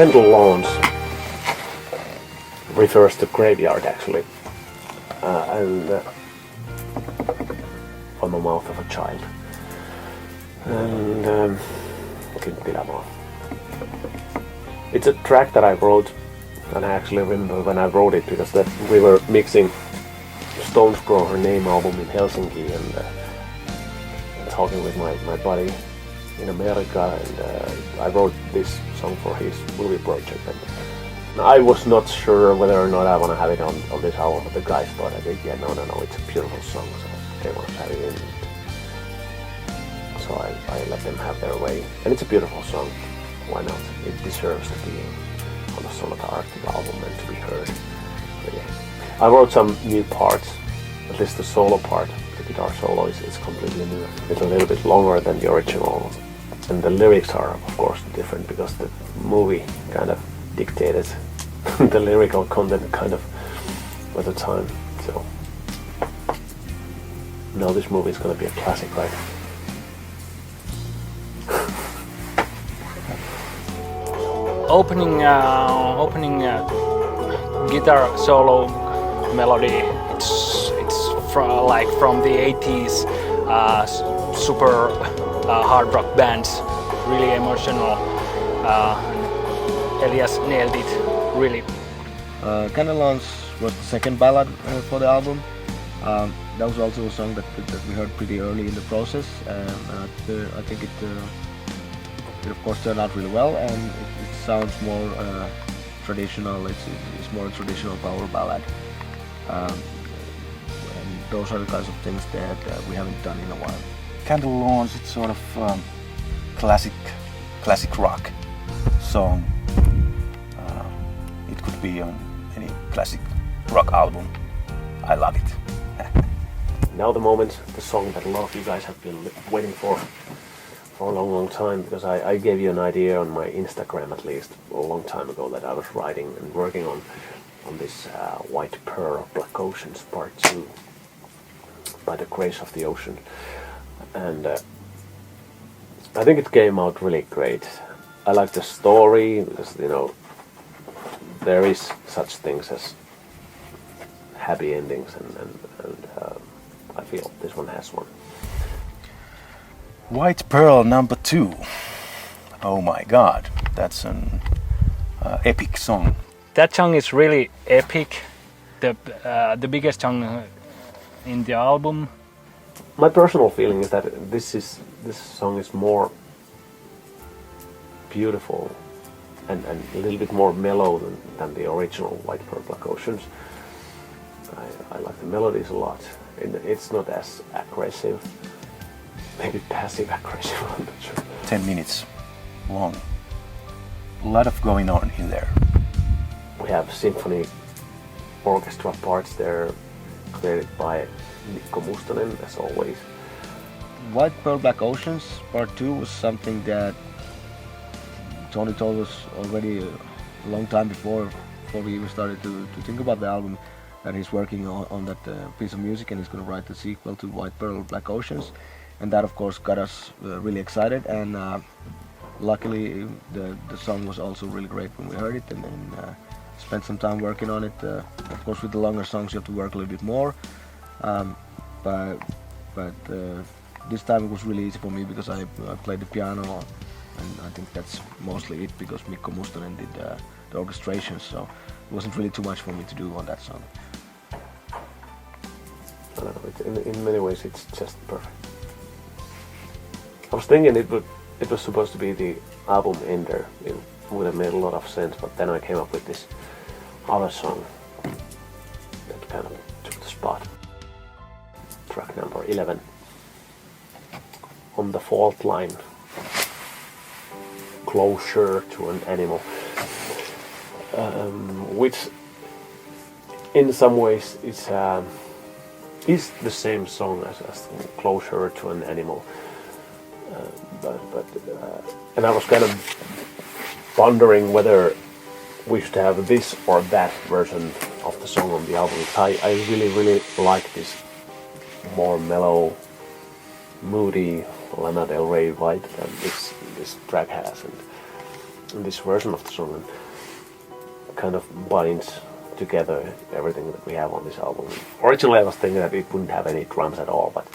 Candle Lawns refers to graveyard actually, and from the mouth of a child. And it's a track that I wrote, and I actually remember when I wrote it because that we were mixing Stones Throw Her Name album in Helsinki and talking with my buddy in America, and I wrote this song for his movie project. And I was not sure whether or not I want to have it on this album, but the guys thought, I think, yeah, no, it's a beautiful song, so they want to have it in. So I let them have their way, and it's a beautiful song. Why not? It deserves to be on the SONATA ARCTICA album and to be heard. But yeah. I wrote some new parts, at least the solo part. The guitar solo is completely new. It's a little bit longer than the original, and the lyrics are of course different because the movie kind of dictated the lyrical content kind of at the time. So now this movie is going to be a classic, right? Opening guitar solo melody. It's from the 80s super hard rock bands. Really emotional. Elias nailed it really. Candle Lawns was the second ballad for the album. That was also a song that we heard pretty early in the process, and I think it of course turned out really well, and it sounds more traditional. It's more a traditional power ballad, and those are the kinds of things that we haven't done in a while. Candle Lawns, it's sort of classic rock song. It could be on any classic rock album. I love it. Now the moment, the song that a lot of you guys have been waiting for a long time, because I gave you an idea on my Instagram at least a long time ago that I was writing and working on this White Pearl Black Oceans Part 2 by the grace of the ocean, and I think it came out really great. I like the story because there is such things as happy endings, and I feel this one has one. White Pearl number 2. Oh my God, that's an epic song. That song is really epic. The biggest song in the album. My personal feeling is that this song is more beautiful and a little bit more mellow than the original White Pearl Black Oceans. I like the melodies a lot. It's not as aggressive. Maybe passive aggressive, I'm not sure. 10 minutes long. A lot of going on in there. We have symphony orchestra parts there created by Mikko Mustonen, as always. White Pearl Black Oceans Part 2 was something that Tony told us already a long time before we even started to think about the album, that he's working on that piece of music and he's going to write the sequel to White Pearl Black Oceans. And that of course got us really excited, and luckily the song was also really great when we heard it, and then spent some time working on it. Of course with the longer songs you have to work a little bit more, but this time it was really easy for me because I played the piano, and I think that's mostly it because Mikko Mustonen did the orchestration, so it wasn't really too much for me to do on that song. I don't know, in many ways it's just perfect. I was thinking it was supposed to be the album ender. It would have made a lot of sense, but then I came up with this other song that kind of took the spot. Track number 11. On the Fault Line. Closer to an Animal. Which in some ways is the same song as Closer to an Animal. And I was kind of wondering whether we should have this or that version of the song on the album. I really like this more mellow, moody Lana Del Rey vibe that this track has, and in this version of the song, and kind of binds together everything that we have on this album. Originally I was thinking that it wouldn't have any drums at all, but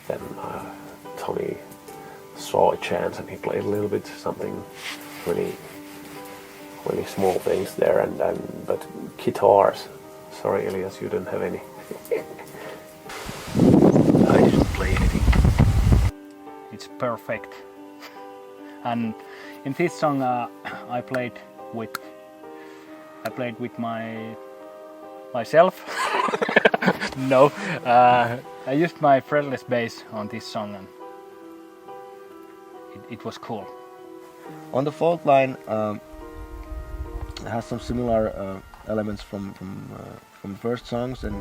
then Tommy saw a chance and he played a little bit something really small things there, and but guitars. Sorry, Elias, you don't have any. I didn't play anything. It's perfect. And in this song, I played with myself. No, I used my fretless bass on this song, and it was cool. On the fault line, it has some similar elements from the first songs, and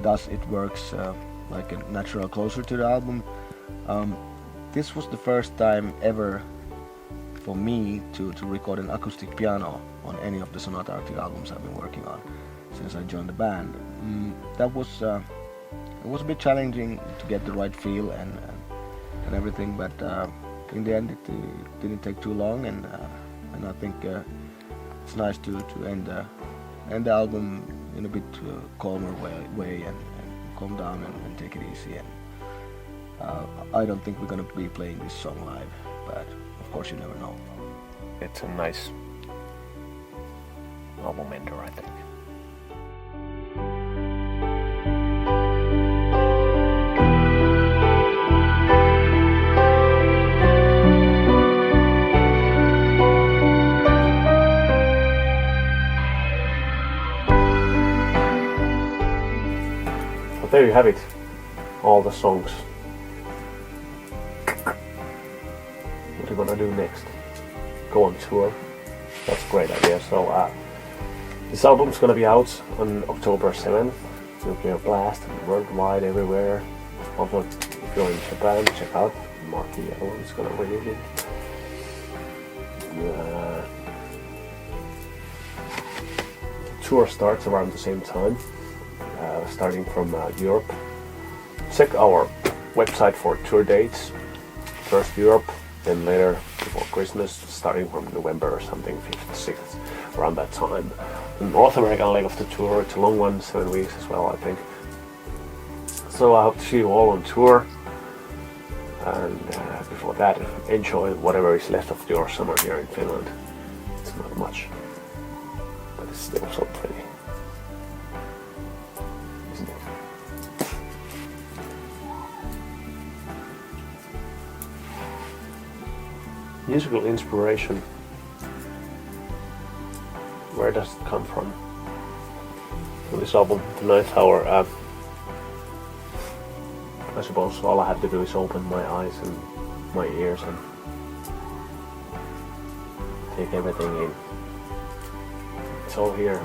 thus it works like a natural closer to the album. This was the first time ever for me to record an acoustic piano on any of the Sonata Arctic albums I've been working on since I joined the band. That was it was a bit challenging to get the right feel and everything, but in the end it didn't take too long, and I think it's nice to end the album in a bit calmer way and calm down and take it easy. And I don't think we're gonna be playing this song live, but of course you never know. It's a nice album ender, I think. But there you have it, all the songs. What are you gonna do next? Go on tour? That's a great idea. So this album's gonna be out on October 7th. Nuclear Blast worldwide, everywhere. Also, if you're in Japan, check out Marky Yellow. It's gonna release it. The tour starts around the same time, starting from Europe. Check our website for tour dates. First Europe, then later before Christmas, starting from November or something, 5th, 6th, around that time. The North American leg of the tour, it's a long one, 7 weeks as well, I think. So I hope to see you all on tour. And before that, enjoy whatever is left of your summer here in Finland. It's not much, but it's still so pretty. Isn't it? Musical inspiration. Where does it come from? From this album, The Ninth Hour. I suppose all I have to do is open my eyes and my ears and take everything in. It's all here.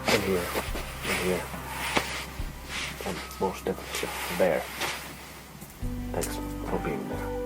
And here, and here. And most definitely there. Thanks for being there.